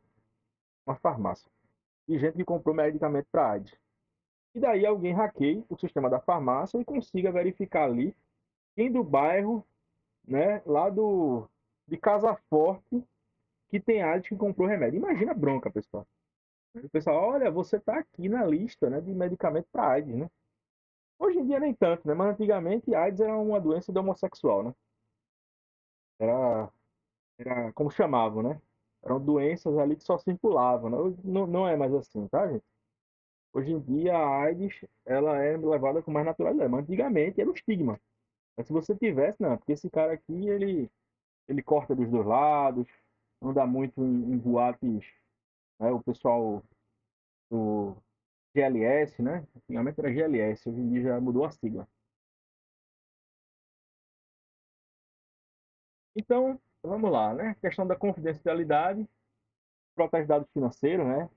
A: Uma farmácia. E gente que comprou medicamento para AIDS. E daí alguém hackeia o sistema da farmácia e consiga verificar ali quem do bairro, né, lá de Casa Forte, que tem AIDS que comprou remédio. Imagina a bronca, pessoal. O pessoal, olha, você está aqui na lista, né, de medicamento para AIDS, né? Hoje em dia nem tanto, né? Mas antigamente AIDS era uma doença do homossexual, né? Era, era como chamavam, né? Eram doenças ali que só circulavam, né? Hoje não é mais assim, tá, gente? Hoje em dia a AIDS, ela é levada com mais naturalidade, mas antigamente era um estigma. Mas se você tivesse, não, porque esse cara aqui, ele corta dos dois lados, não dá muito em boates, né? O pessoal do GLS, né? Antigamente era GLS, hoje em dia já mudou a sigla. Então, vamos lá, né? Questão da confidencialidade, protege dados financeiros, né?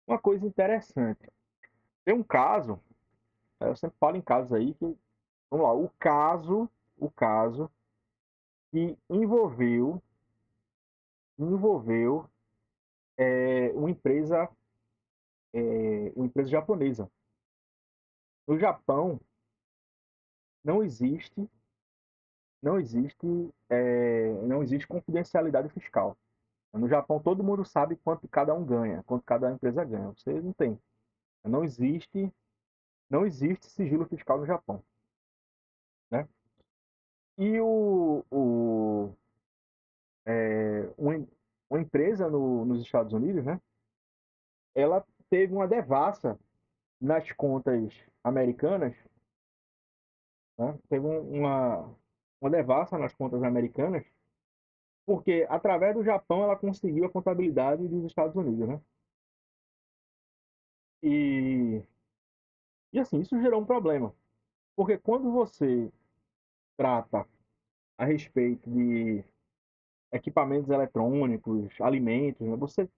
A: Uma coisa interessante. Tem um caso, eu sempre falo em casos aí que, vamos lá, o caso que envolveu uma empresa japonesa. No Japão não existe, não existe confidencialidade fiscal. No Japão todo mundo sabe quanto cada um ganha, quanto cada empresa ganha. Você não tem. Não existe, não existe sigilo fiscal no Japão, né? E uma empresa nos Estados Unidos, né? Ela teve uma devassa nas contas americanas, né? Teve uma devassa nas contas americanas, porque através do Japão ela conseguiu a contabilidade dos Estados Unidos, né? E, e assim, isso gerou um problema, porque quando você trata a respeito de equipamentos eletrônicos, alimentos, né? Você,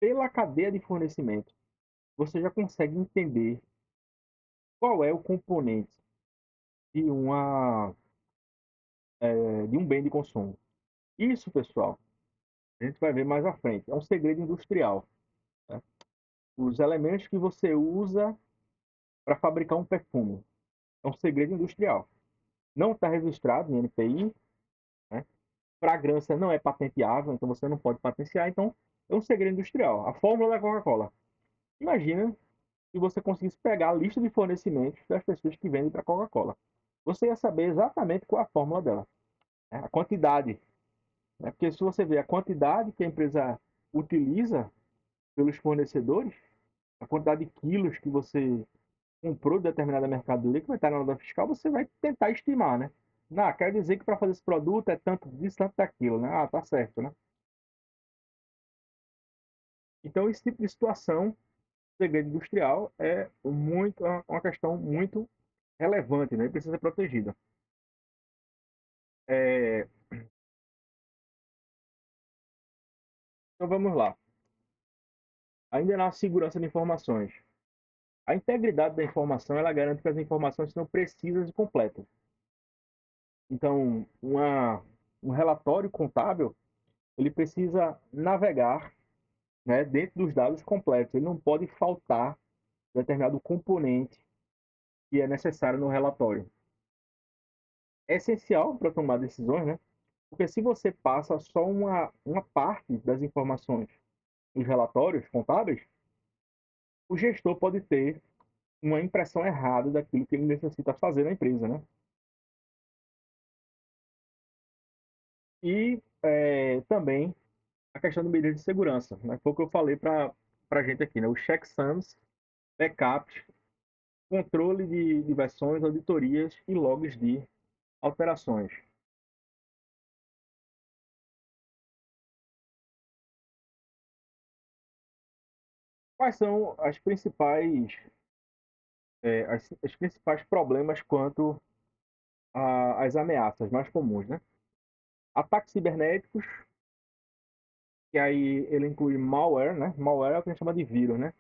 A: pela cadeia de fornecimento, você já consegue entender qual é o componente de de um bem de consumo. Isso, pessoal, a gente vai ver mais à frente. É um segredo industrial, né? Os elementos que você usa para fabricar um perfume é um segredo industrial. Não está registrado em NPI, né? Fragrância não é patenteável, então você não pode patentear. Então, é um segredo industrial. A fórmula da Coca-Cola. Imagina se você conseguisse pegar a lista de fornecimentos das pessoas que vendem para a Coca-Cola. você ia saber exatamente qual é a fórmula dela, né? A quantidade, né? Porque se você vê a quantidade que a empresa utiliza pelos fornecedores, a quantidade de quilos que você comprou de determinada mercadoria que vai estar na nota fiscal, você vai tentar estimar, né? Não, quer dizer que para fazer esse produto é tanto disso, tanto daquilo, né? Ah, tá certo, né? Então, esse tipo de situação, segredo industrial, é muito uma questão muito relevante, né? E precisa ser protegida. É, então, vamos lá. Ainda na segurança de informações. A integridade da informação, ela garante que as informações são precisas e completas. Então, um relatório contábil, ele precisa navegar, né, dentro dos dados completos. Ele não pode faltar determinado componente que é necessário no relatório. É essencial para tomar decisões, né? Porque se você passa só uma parte das informações nos relatórios contábeis, o gestor pode ter uma impressão errada daquilo que ele necessita fazer na empresa, né? E também a questão do medida de segurança, né? Foi o que eu falei para a gente aqui, né? Os checksums, backups, controle de versões, auditorias e logs de alterações. Quais são as principais problemas quanto às ameaças mais comuns, né? Ataques cibernéticos, que aí ele inclui malware, né? Malware é o que a gente chama de vírus, né?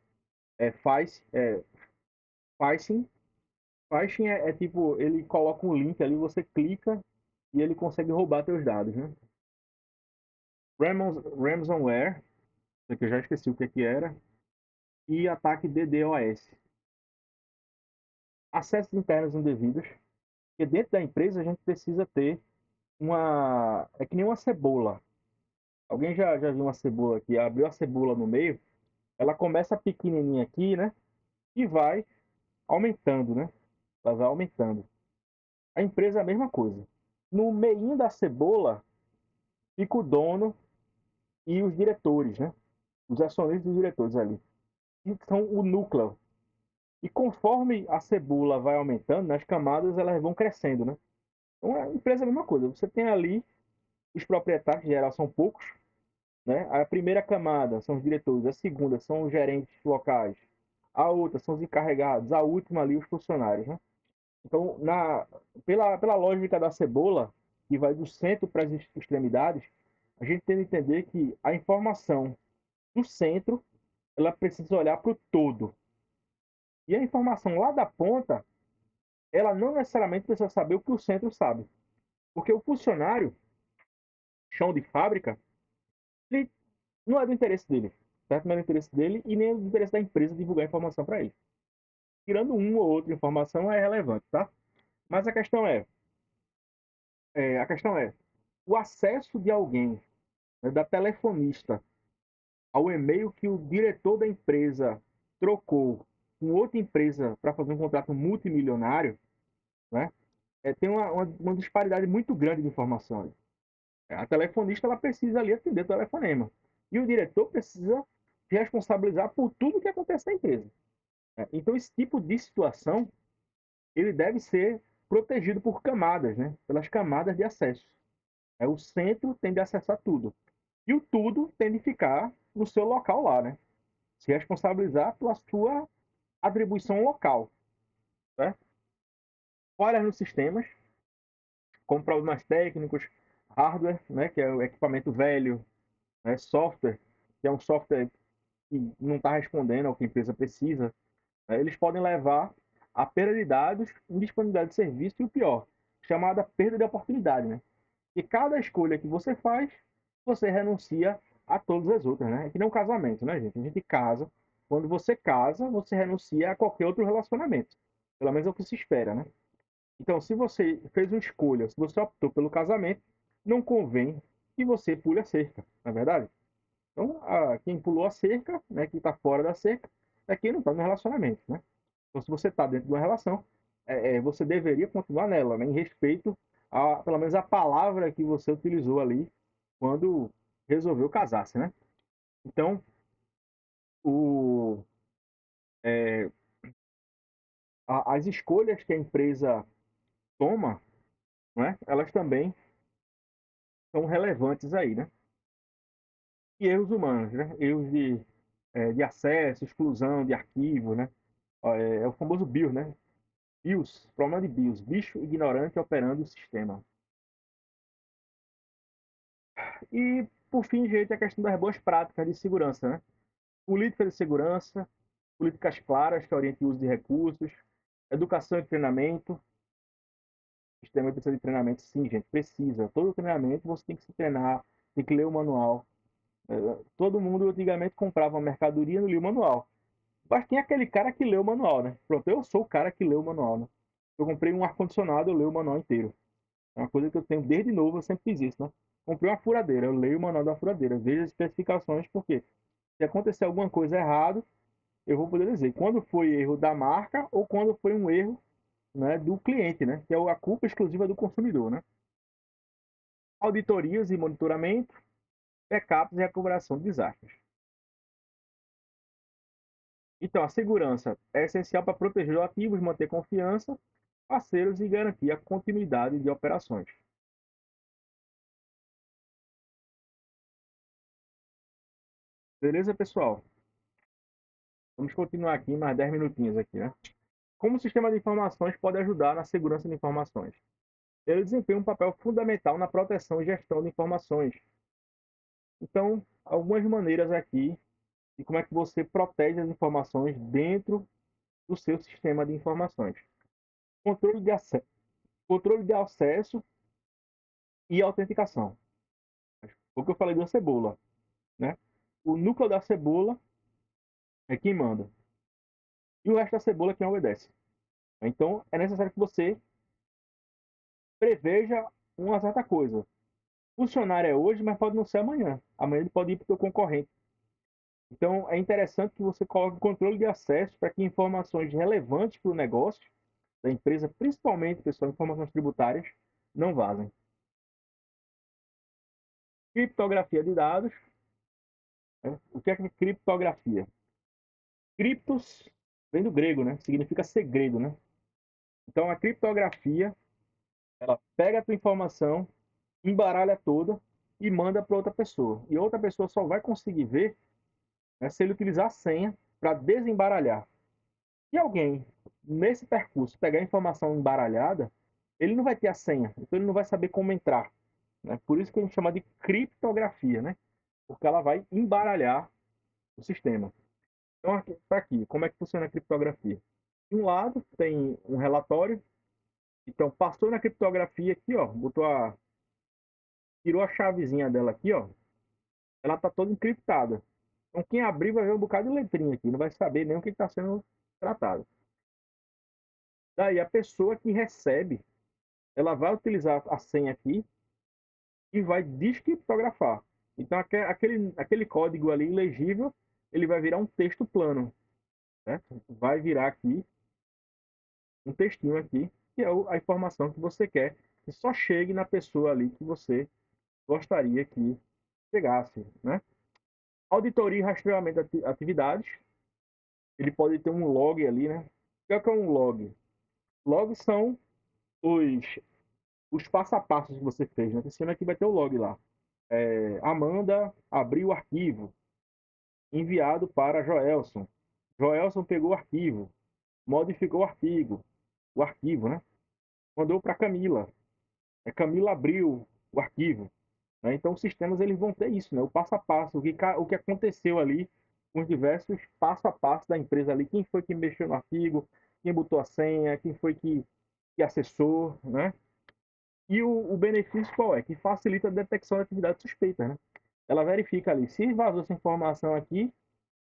A: Phishing. Phishing é tipo, ele coloca um link ali, você clica e ele consegue roubar teus dados, né? Ransomware, que eu já esqueci o que era, e ataque DDoS. Acessos internos indevidos, porque dentro da empresa a gente precisa ter é que nem uma cebola. Alguém já viu uma cebola que abriu a cebola no meio, ela começa pequenininha aqui, né? E vai aumentando, né? Ela vai aumentando. A empresa é a mesma coisa. No meio da cebola fica o dono e os diretores, né? Os acionistas e os diretores ali. Que são o núcleo. E conforme a cebola vai aumentando, nas camadas elas vão crescendo, né? Então a empresa é a mesma coisa. Você tem ali os proprietários, em geral são poucos, né? A primeira camada são os diretores, a segunda são os gerentes locais, a outra são os encarregados, a última ali os funcionários, né? Então, pela lógica da cebola, que vai do centro para as extremidades, a gente tem que entender que a informação do centro, ela precisa olhar para o todo. E a informação lá da ponta, ela não necessariamente precisa saber o que o centro sabe. Porque o funcionário, chão de fábrica, ele não é do interesse dele. Certo? Não é do interesse dele e nem é do interesse da empresa divulgar informação para ele. Tirando uma ou outra informação é relevante, tá? Mas a questão é o acesso de alguém, né, da telefonista, ao e-mail que o diretor da empresa trocou com outra empresa para fazer um contrato multimilionário, né? Tem uma disparidade muito grande de informações. A telefonista ela precisa ali atender o telefonema. E o diretor precisa se responsabilizar por tudo que acontece na empresa. Então, esse tipo de situação, ele deve ser protegido por camadas, né? Pelas camadas de acesso. O centro tem de acessar tudo. E o tudo tem de ficar no seu local lá, né? Se responsabilizar pela sua atribuição local. Certo? Falhas nos sistemas, como problemas técnicos, hardware, né? Que é o equipamento velho, né? Software, que é um software que não está respondendo ao que a empresa precisa, né? Eles podem levar a perda de dados, indisponibilidade de serviço e o pior, chamada perda de oportunidade, né? E cada escolha que você faz, você renuncia a todas as outras, né? É que nem um casamento, né, gente? A gente casa. Quando você casa, você renuncia a qualquer outro relacionamento. Pelo menos é o que se espera, né? Então, se você fez uma escolha, se você optou pelo casamento, não convém que você pule a cerca, não é verdade? Então, quem pulou a cerca, né, quem está fora da cerca, é quem não está no relacionamento, né? Então, se você está dentro de uma relação, você deveria continuar nela, né, em respeito a, pelo menos, a palavra que você utilizou ali quando resolveu casar-se, né? Então, o, é, as escolhas que a empresa toma, né, elas também são relevantes aí, né? E erros humanos, né? Erros de acesso, exclusão de arquivo, né? É o famoso BIOS, né? BIOS, problema de BIOS, bicho ignorante operando o sistema. E, por fim, gente, a questão das boas práticas de segurança, né? Política de segurança, políticas claras que orientem o uso de recursos, educação e treinamento. O sistema precisa de treinamento, sim, gente, precisa. Todo treinamento você tem que se treinar, tem que ler o manual. Todo mundo antigamente comprava uma mercadoria e não lia o manual. Mas tem aquele cara que lê o manual, né? Pronto, eu sou o cara que lê o manual, né? Eu comprei um ar-condicionado, eu leio o manual inteiro. É uma coisa que eu tenho desde novo, eu sempre fiz isso, né? Comprei uma furadeira, eu leio o manual da furadeira, vejo as especificações, porque se acontecer alguma coisa errada, eu vou poder dizer quando foi erro da marca ou quando foi um erro, né, do cliente, né? Que é a culpa exclusiva do consumidor, né? Auditorias e monitoramento, backups e recuperação de desastres. Então, a segurança é essencial para proteger os ativos, manter confiança, parceiros e garantir a continuidade de operações. Beleza, pessoal? Vamos continuar aqui mais 10 minutinhos aqui, né? Como o sistema de informações pode ajudar na segurança de informações? Ele desempenha um papel fundamental na proteção e gestão de informações. Então, algumas maneiras aqui de como é que você protege as informações dentro do seu sistema de informações. Controle de acesso, controle de acesso e autenticação. O que eu falei da cebola, né? O núcleo da cebola é quem manda. E o resto da cebola é quem obedece. Então, é necessário que você preveja uma certa coisa. O funcionário é hoje, mas pode não ser amanhã. Amanhã ele pode ir para o seu concorrente. Então, é interessante que você coloque controle de acesso para que informações relevantes para o negócio da empresa, principalmente, pessoal, informações tributárias, não vazem. Criptografia de dados. Né? O que é criptografia? Criptos vem do grego, né? Significa segredo, né? Então, a criptografia, ela pega a tua informação, embaralha toda e manda para outra pessoa. E outra pessoa só vai conseguir ver, né, se ele utilizar a senha para desembaralhar. Se alguém, nesse percurso, pegar a informação embaralhada, ele não vai ter a senha, então ele não vai saber como entrar. Né? Por isso que a gente chama de criptografia, né? Porque ela vai embaralhar o sistema. Então, aqui, como é que funciona a criptografia? De um lado, tem um relatório. Então, passou na criptografia aqui, ó, tirou a chavezinha dela aqui, ó, ela está toda encriptada. Então, quem abrir vai ver um bocado de letrinha aqui, não vai saber nem o que está sendo tratado. Daí, a pessoa que recebe, ela vai utilizar a senha aqui e vai descriptografar. Então, aquele código ali legível, ele vai virar um texto plano, certo? Vai virar aqui um textinho aqui, que é a informação que você quer que só chegue na pessoa ali que você gostaria que chegasse, né? Auditoria e rastreamento de atividades. Ele pode ter um log ali, né? O que é um log? Logs são os, os passo a passo que você fez, né? Em cima aqui vai ter o log lá. Amanda abriu o arquivo, enviado para Joelson. Joelson pegou o arquivo, modificou o arquivo, né? Mandou para Camila. Camila abriu o arquivo. Né? Então, os sistemas eles vão ter isso, né? O passo a passo, o que aconteceu ali, com os diversos passo a passo da empresa ali. Quem foi que mexeu no arquivo, quem botou a senha, quem foi que acessou, né? E o benefício qual é? Que facilita a detecção de atividade suspeita, né? Ela verifica ali, se vazou essa informação aqui,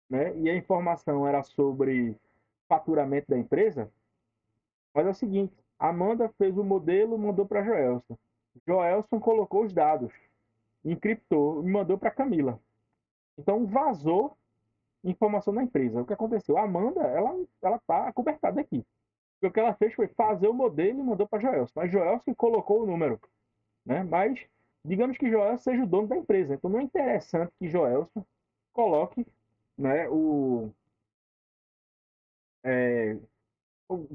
A: né? E a informação era sobre faturamento da empresa, mas é o seguinte, a Amanda fez o modelo, mandou para Joelson. Joelson colocou os dados, encriptou e mandou para Camila. Então vazou informação da empresa. O que aconteceu? A Amanda, ela tá acobertada aqui. o que ela fez foi fazer o modelo e mandou para Joelson. Mas Joelson colocou o número, né? Mas digamos que Joelson seja o dono da empresa. Então não é interessante que Joelson coloque, né, é,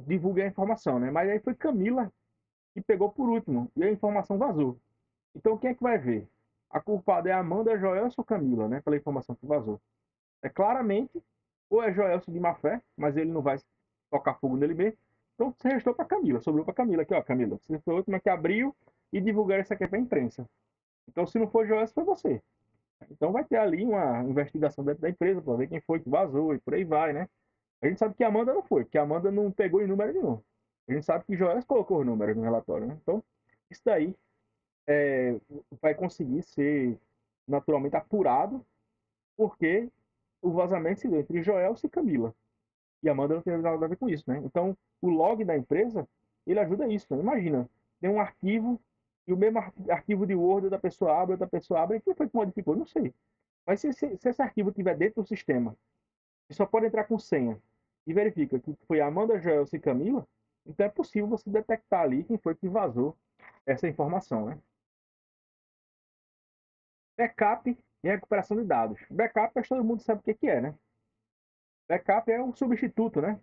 A: divulgue a informação, né? Mas aí foi Camila que pegou por último e a informação vazou. Então quem é que vai ver? A culpada é Amanda, Joelson ou Camila, né? Pela informação que vazou. É claramente, ou é Joelson de má fé, mas ele não vai tocar fogo nele mesmo. Então você restou para Camila, sobrou para Camila aqui, ó, Camila. Você foi a última que abriu e divulgaram isso aqui para a imprensa. Então se não for Joelson, foi você. Então vai ter ali uma investigação dentro da empresa para ver quem foi que vazou e por aí vai, né? A gente sabe que a Amanda não foi, porque a Amanda não pegou em número nenhum. A gente sabe que Joelson colocou os números no relatório, né? Então, isso daí vai conseguir ser naturalmente apurado, porque o vazamento se deu entre Joelson e Camila. E a Amanda não tem nada a ver com isso, né? Então, o log da empresa, ele ajuda isso, né? Imagina, tem um arquivo e o mesmo arquivo de Word da pessoa abre, outra pessoa abre, e quem foi que modificou? Não sei. Mas se esse arquivo estiver dentro do sistema, e só pode entrar com senha, e verifica que foi Amanda, Joelson e Camila, então é possível você detectar ali quem foi que vazou essa informação, né? Backup e recuperação de dados. Backup, acho que todo mundo sabe o que é, né? Backup é um substituto, né?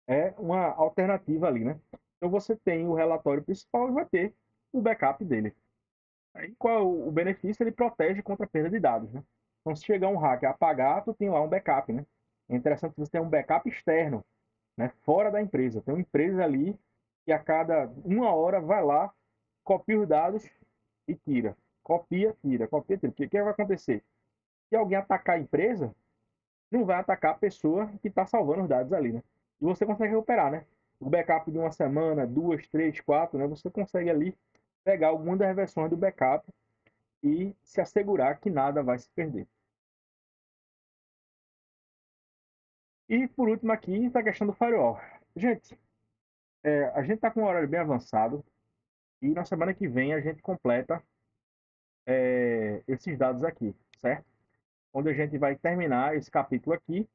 A: É uma alternativa ali, né? Então você tem o relatório principal e vai ter o backup dele. Aí qual é o benefício? Ele protege contra a perda de dados, né? Então se chegar um hacker apagar, tu tem lá um backup, né? É interessante que você tenha um backup externo, né? Fora da empresa. Tem uma empresa ali que a cada uma hora vai lá, copia os dados e tira. Copia, tira, copia, tira. Porque o que vai acontecer? Se alguém atacar a empresa, não vai atacar a pessoa que está salvando os dados ali, né? E você consegue recuperar, né? O backup de uma semana, duas, três, quatro, né? Você consegue ali pegar alguma das versões do backup e se assegurar que nada vai se perder. E por último aqui está a questão do firewall. Gente, a gente está com um horário bem avançado e na semana que vem a gente completa esses dados aqui, certo? Onde a gente vai terminar esse capítulo aqui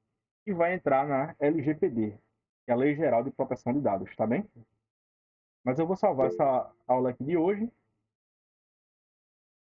A: e vai entrar na LGPD, que é a Lei Geral de Proteção de Dados, tá bem? Mas eu vou salvar essa aula aqui de hoje